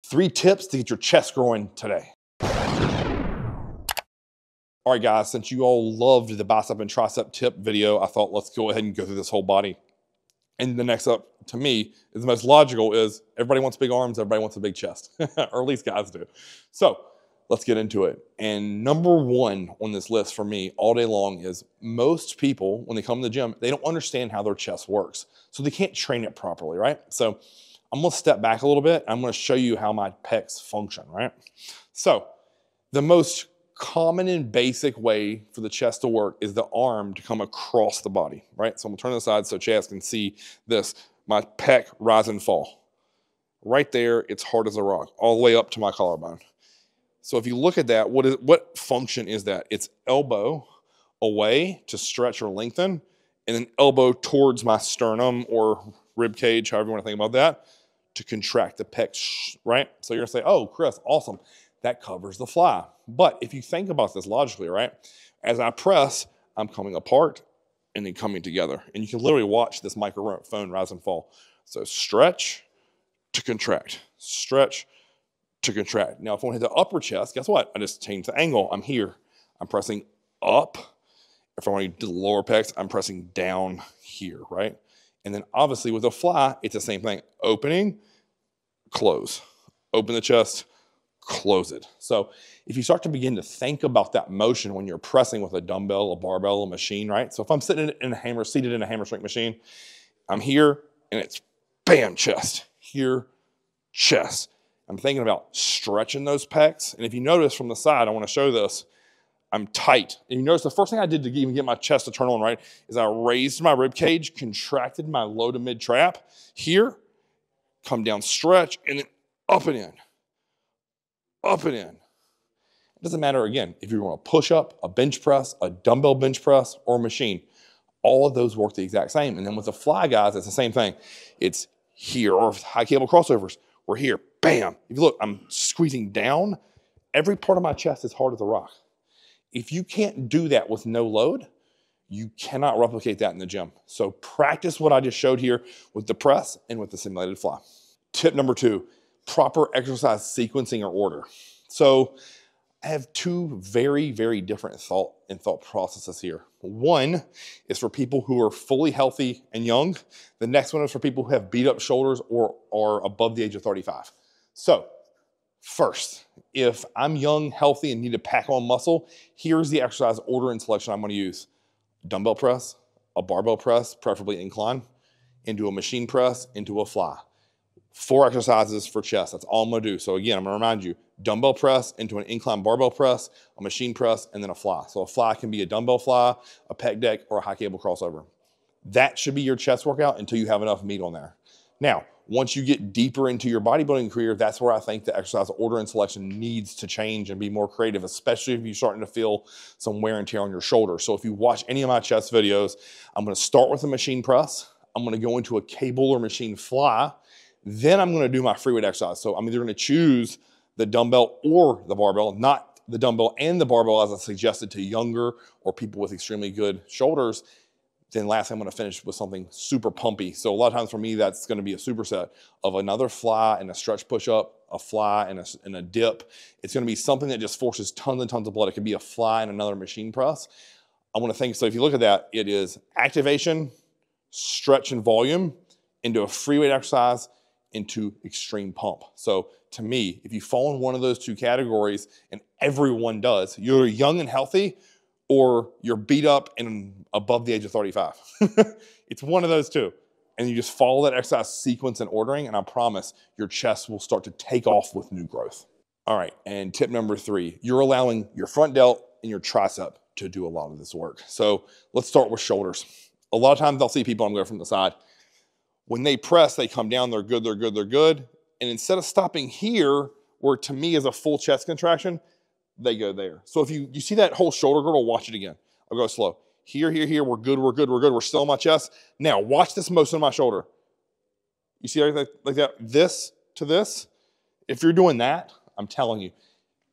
3 tips to get your chest growing today. All right, guys, since you all loved the bicep and tricep tip video, I thought let's go ahead and go through this whole body. And the next up, to me, is the most logical is everybody wants big arms, everybody wants a big chest, or at least guys do. So let's get into it. And number 1 on this list for me all day long is most people, when they come to the gym, they don't understand how their chest works. So they can't train it properly, right? So I'm gonna step back a little bit. I'm gonna show you how my pecs function, right? So the most common and basic way for the chest to work is the arm to come across the body, right? So I'm gonna turn this side so Chaz can see this. My pec rise and fall. Right there, it's hard as a rock, all the way up to my collarbone. So if you look at that, what function is that? It's elbow away to stretch or lengthen, and then elbow towards my sternum or rib cage, however you want to think about that, to contract the pecs, right? So you're gonna say, oh, Chris, awesome. That covers the fly. But if you think about this logically, right? As I press, I'm coming apart and then coming together. And you can literally watch this microphone rise and fall. So stretch to contract, stretch to contract. Now, if I want to hit the upper chest, guess what? I just change the angle. I'm here. I'm pressing up. If I want to do the lower pecs, I'm pressing down here, right? And then obviously with a fly, it's the same thing. Opening, close. Open the chest, close it. So if you start to begin to think about that motion when you're pressing with a dumbbell, a barbell, a machine, right? So if I'm seated in a hammer strength machine, I'm here and it's bam, chest, here, chest. I'm thinking about stretching those pecs. And if you notice from the side, I want to show this, I'm tight. And you notice the first thing I did to even get my chest to turn on, right, is I raised my rib cage, contracted my low to mid trap here, come down, stretch, and then up and in. Up and in. It doesn't matter, again, if you want a push-up, a bench press, a dumbbell bench press, or a machine. All of those work the exact same. And then with the fly, guys, it's the same thing. It's here, or high cable crossovers. We're here, bam. If you look, I'm squeezing down. Every part of my chest is hard as a rock. If you can't do that with no load, you cannot replicate that in the gym. So practice what I just showed here with the press and with the simulated fly. Tip number 2, proper exercise sequencing or order. So I have 2 very, very different thought processes here. One is for people who are fully healthy and young. The next one is for people who have beat up shoulders or are above the age of 35. So first, if I'm young, healthy, and need to pack on muscle, here's the exercise order and selection I'm gonna use. Dumbbell press, a barbell press, preferably incline, into a machine press, into a fly. 4 exercises for chest, that's all I'm gonna do. So again, I'm gonna remind you, dumbbell press into an incline barbell press, a machine press, and then a fly. So a fly can be a dumbbell fly, a pec deck, or a high cable crossover. That should be your chest workout until you have enough meat on there. Now, once you get deeper into your bodybuilding career, that's where I think the exercise order and selection needs to change and be more creative, especially if you're starting to feel some wear and tear on your shoulder. So if you watch any of my chest videos, I'm gonna start with a machine press. I'm gonna go into a cable or machine fly. Then I'm gonna do my free weight exercise. So I'm either gonna choose the dumbbell or the barbell, not the dumbbell and the barbell as I suggested to younger or people with extremely good shoulders. Then lastly, I'm gonna finish with something super pumpy. So a lot of times for me, that's gonna be a superset of another fly and a stretch push-up, a fly and a dip. It's gonna be something that just forces tons and tons of blood. It could be a fly and another machine press. I wanna think, so if you look at that, it is activation, stretch and volume, into a free weight exercise, into extreme pump. So to me, if you fall in one of those 2 categories, and everyone does, you're young and healthy, or you're beat up and above the age of 35. It's one of those 2. And you just follow that exercise sequence and ordering, and I promise your chest will start to take off with new growth. All right, and tip number 3, you're allowing your front delt and your tricep to do a lot of this work. So let's start with shoulders. A lot of times I'll see people, I'm going from the side, when they press, they come down, they're good, they're good, they're good. And instead of stopping here, where to me is a full chest contraction, they go there. So if you see that whole shoulder girdle, watch it again. I'll go slow. Here, here, here, we're good, we're good, we're good. We're still in my chest. Now watch this motion in my shoulder. You see everything like that? This to this. If you're doing that, I'm telling you,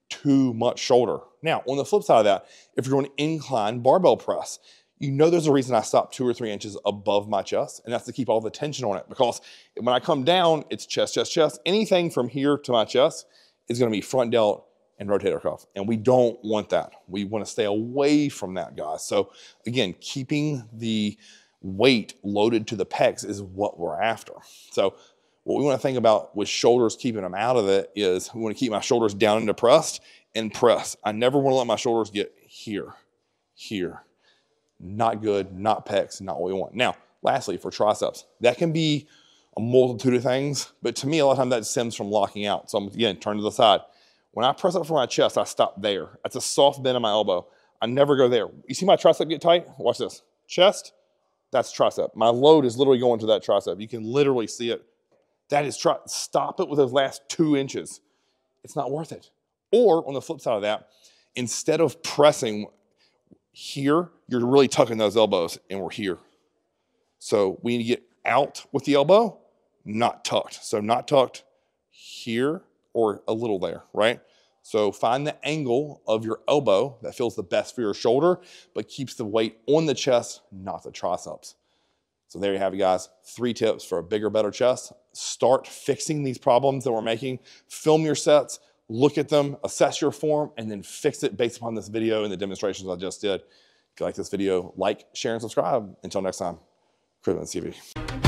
too much shoulder. Now, on the flip side of that, if you're doing incline barbell press, you know there's a reason I stop 2 or 3 inches above my chest, and that's to keep all the tension on it, because when I come down, it's chest, chest, chest. Anything from here to my chest is gonna be front delt and rotator cuff, and we don't want that. We wanna stay away from that, guys. So again, keeping the weight loaded to the pecs is what we're after. So what we wanna think about with shoulders, keeping them out of it, is we wanna keep my shoulders down and depressed and press. I never wanna let my shoulders get here, here. Not good, not pecs, not what we want. Now, lastly, for triceps, that can be a multitude of things, but to me, a lot of times that stems from locking out. So I'm, again, turn to the side. When I press up for my chest, I stop there. That's a soft bend in my elbow. I never go there. You see my tricep get tight? Watch this. Chest, that's tricep. My load is literally going to that tricep. You can literally see it. That is stop it with those last 2 inches. It's not worth it. Or on the flip side of that, instead of pressing here, you're really tucking those elbows, and we're here. So we need to get out with the elbow, not tucked. So not tucked here or a little there, right? So find the angle of your elbow that feels the best for your shoulder, but keeps the weight on the chest, not the triceps. So there you have it, guys. 3 tips for a bigger, better chest. Start fixing these problems that we're making. Film your sets, look at them, assess your form, and then fix it based upon this video and the demonstrations I just did. If you like this video, like, share, and subscribe. Until next time, Chris TV.